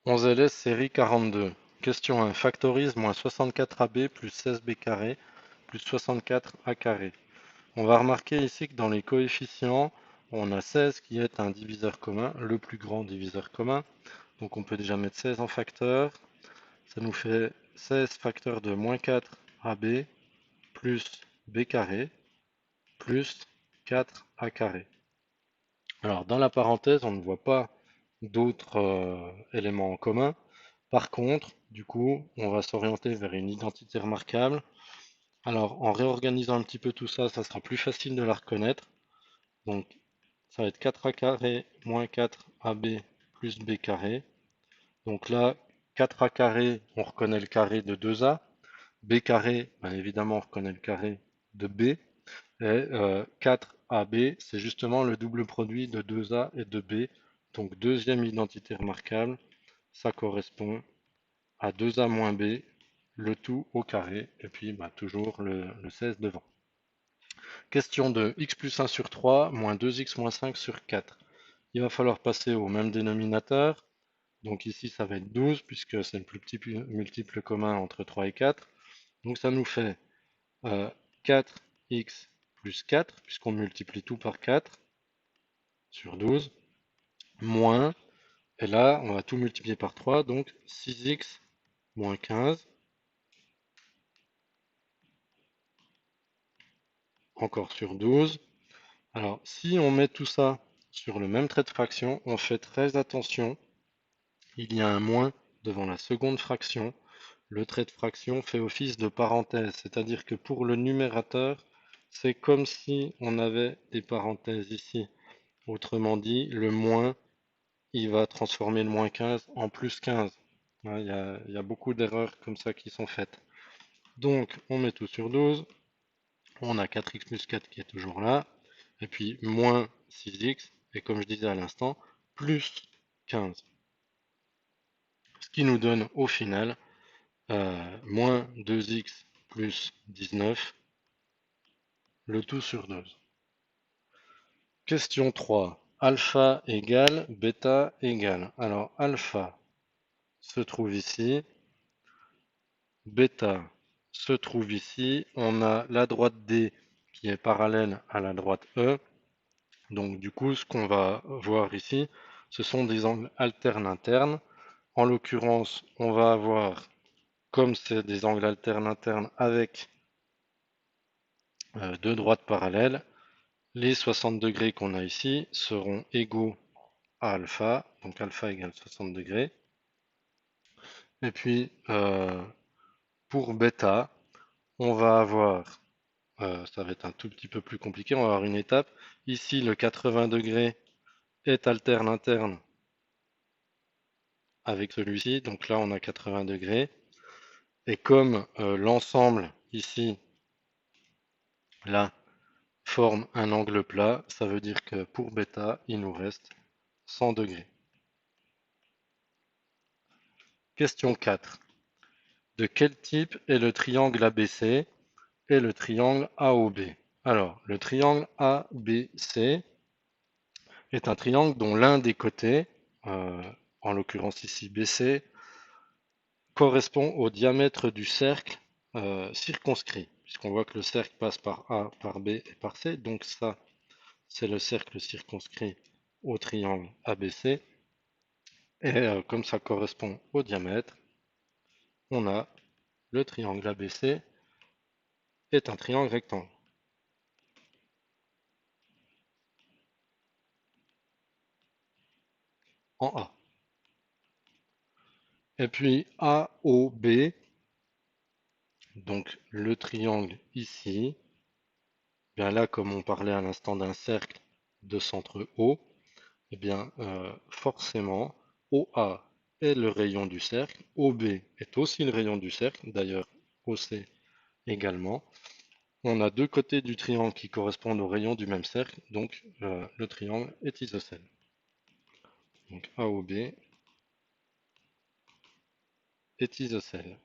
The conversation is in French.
11ls série 42. Question 1. Factorise moins 64ab plus 16b carré plus 64a carré. On va remarquer ici que dans les coefficients, on a 16 qui est un diviseur commun, le plus grand diviseur commun. Donc on peut déjà mettre 16 en facteur. Ça nous fait 16 facteur de moins 4ab plus b carré plus 4a carré. Alors dans la parenthèse, on ne voit pas d'autres éléments en commun. Par contre, du coup, on va s'orienter vers une identité remarquable. Alors, en réorganisant un petit peu tout ça, ça sera plus facile de la reconnaître. Donc, ça va être 4a carré moins 4ab plus b carré. Donc là, 4a carré, on reconnaît le carré de 2a. B carré, bien évidemment, on reconnaît le carré de b. Et 4ab, c'est justement le double produit de 2a et de b. Donc, deuxième identité remarquable, ça correspond à 2a moins b, le tout au carré, et puis toujours le 16 devant. Question de x plus 1 sur 3 moins 2x moins 5 sur 4. Il va falloir passer au même dénominateur. Donc ici, ça va être 12, puisque c'est le plus petit multiple commun entre 3 et 4. Donc ça nous fait 4x plus 4, puisqu'on multiplie tout par 4 sur 12, moins, et là, on va tout multiplier par 3, donc 6x moins 15, encore sur 12. Alors, si on met tout ça sur le même trait de fraction, on fait très attention. Il y a un moins devant la seconde fraction. Le trait de fraction fait office de parenthèse, c'est-à-dire que pour le numérateur, c'est comme si on avait des parenthèses ici. Autrement dit, le moins, il va transformer le moins 15 en plus 15. Il y a beaucoup d'erreurs comme ça qui sont faites. Donc, on met tout sur 12. On a 4x plus 4 qui est toujours là. Et puis, moins 6x. Et comme je disais à l'instant, plus 15. Ce qui nous donne au final moins 2x plus 19, le tout sur 12. Question 3. Alpha égale bêta égale. Alors, alpha se trouve ici. Bêta se trouve ici. On a la droite D qui est parallèle à la droite E. Donc, du coup, ce qu'on va voir ici, ce sont des angles alternes internes. En l'occurrence, on va avoir, comme c'est des angles alternes internes avec deux droites parallèles, les 60 degrés qu'on a ici seront égaux à alpha, donc alpha égale 60 degrés. Et puis, pour bêta, on va avoir, ça va être un tout petit peu plus compliqué, on va avoir une étape. Ici, le 80 degrés est alterne interne avec celui-ci, donc là, on a 80 degrés. Et comme l'ensemble ici, là, forme un angle plat, ça veut dire que pour bêta, il nous reste 100 degrés. Question 4. De quel type est le triangle ABC et le triangle AOB? Alors, le triangle ABC est un triangle dont l'un des côtés, en l'occurrence ici BC, correspond au diamètre du cercle circonscrit, puisqu'on voit que le cercle passe par A, par B et par C, donc ça, c'est le cercle circonscrit au triangle ABC, et comme ça correspond au diamètre, on a le triangle ABC est un triangle rectangle. En A. Et puis AOB, donc le triangle ici, bien là comme on parlait à l'instant d'un cercle de centre O, et bien forcément OA est le rayon du cercle, OB est aussi le rayon du cercle, d'ailleurs OC également. On a deux côtés du triangle qui correspondent au rayon du même cercle, donc le triangle est isocèle. Donc AOB est isocèle.